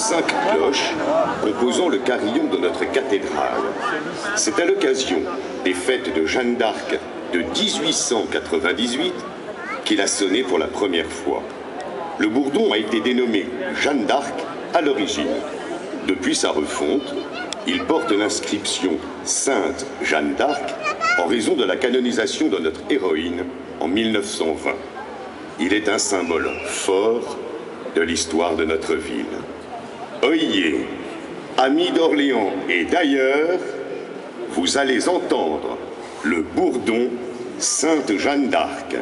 5 cloches composant le carillon de notre cathédrale. C'est à l'occasion des fêtes de Jeanne d'Arc de 1898 qu'il a sonné pour la première fois. Le bourdon a été dénommé Jeanne d'Arc à l'origine. Depuis sa refonte, il porte l'inscription Sainte Jeanne d'Arc en raison de la canonisation de notre héroïne en 1920. Il est un symbole fort de l'histoire de notre ville. Oyez, amis d'Orléans et d'ailleurs, vous allez entendre le bourdon Sainte Jeanne d'Arc.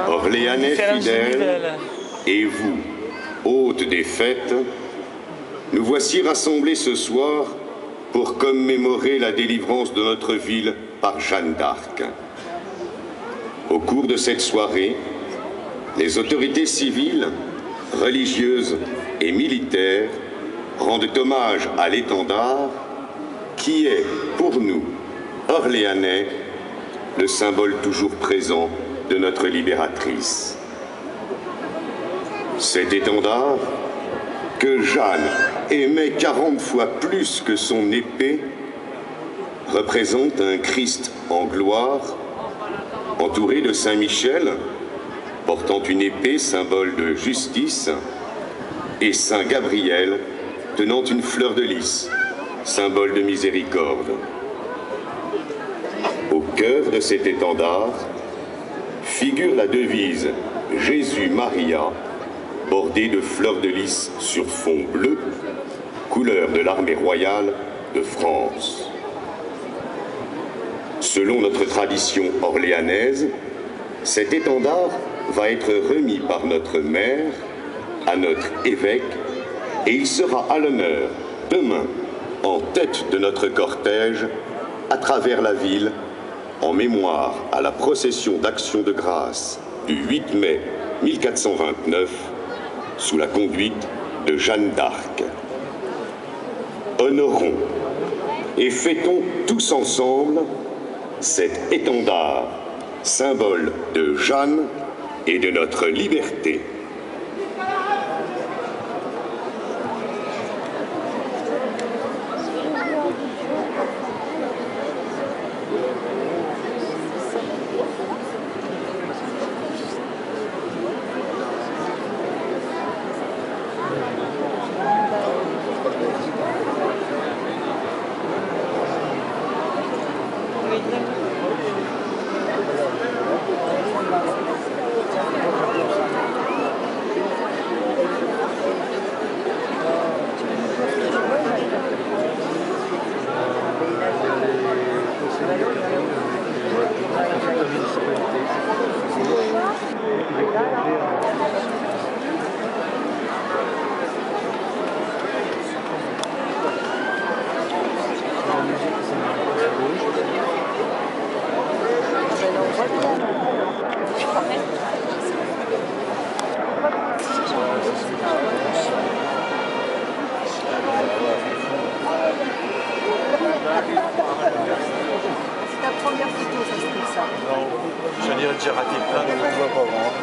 Orléanais fidèles, et vous, hôtes des fêtes, nous voici rassemblés ce soir pour commémorer la délivrance de notre ville par Jeanne d'Arc. Au cours de cette soirée, les autorités civiles, religieuses et militaires rendent hommage à l'étendard qui est, pour nous, Orléanais, le symbole toujours présent de notre libératrice. Cet étendard, que Jeanne aimait 40 fois plus que son épée, représente un Christ en gloire, entouré de Saint Michel, portant une épée, symbole de justice, et Saint Gabriel, tenant une fleur de lys, symbole de miséricorde. Au cœur de cet étendard figure la devise Jésus-Maria, bordée de fleurs de lys sur fond bleu, couleur de l'armée royale de France. Selon notre tradition orléanaise, cet étendard va être remis par notre maire à notre évêque et il sera à l'honneur demain en tête de notre cortège à travers la ville en mémoire à la procession d'Action de grâce du 8 mai 1429 sous la conduite de Jeanne d'Arc. Honorons et fêtons tous ensemble cet étendard, symbole de Jeanne et de notre liberté. Il a déjà raté plein de... On voit pas vraiment.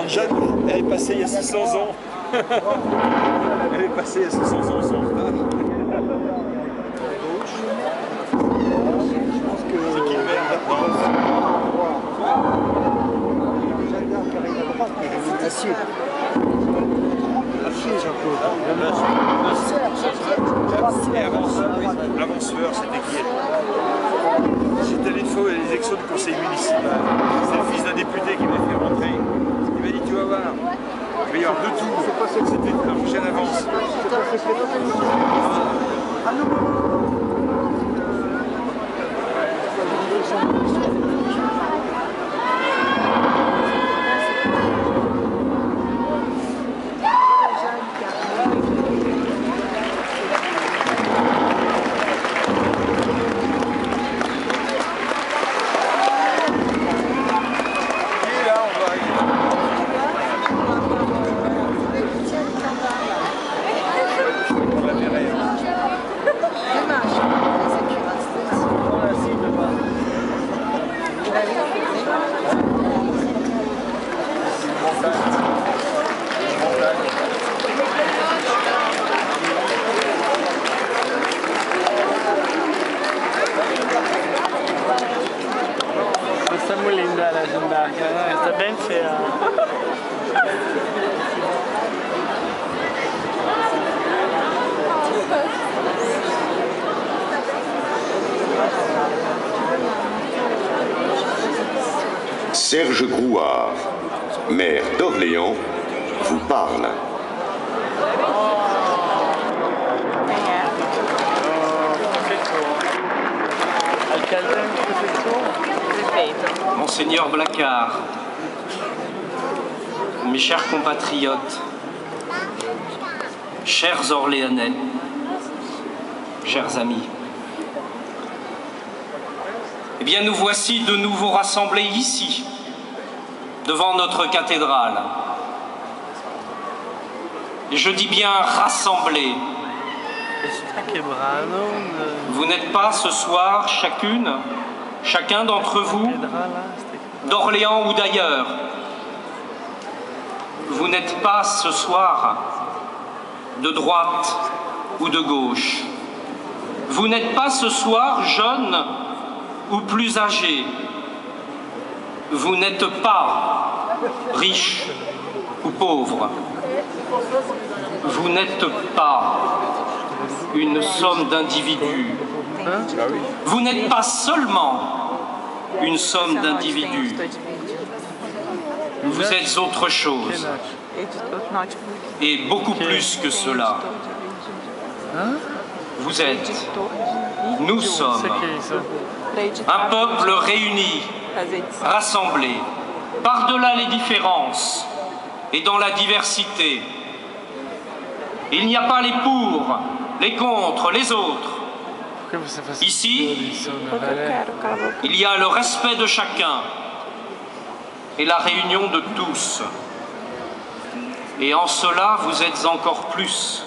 Jeanne, elle est passée il y a 600 ans. Elle est passée il y a 600 ans sans retard. C'est qui le maire maintenant? Acier. Acier, Jean-Claude. Avanceur, c'était qui? C'était les exos du conseil municipal. C'est le fils d'un député qui m'a fait rentrer. Il m'a dit, tu vas voir, il va y avoir 2 tours. C'était la prochaine avance. Sta muy linda la Jeanne d'Arc, está bien fea. Serge Grouard, maire d'Orléans, vous parle. Monseigneur Blacard, mes chers compatriotes, chers Orléanais, chers amis, eh bien nous voici de nouveau rassemblés ici, devant notre cathédrale. Et je dis bien rassemblés. Vous n'êtes pas ce soir chacun d'entre vous, d'Orléans ou d'ailleurs. Vous n'êtes pas ce soir de droite ou de gauche. Vous n'êtes pas ce soir jeune ou plus âgé. Vous n'êtes pas riche ou pauvre. Vous n'êtes pas une somme d'individus. Vous n'êtes pas seulement une somme d'individus. Vous êtes autre chose. Et beaucoup plus que cela. Vous êtes, nous sommes, un peuple réuni, rassemblé, par-delà les différences et dans la diversité. Il n'y a pas les pour, les contre, les autres. Ici, il y a le respect de chacun et la réunion de tous. Et en cela, vous êtes encore plus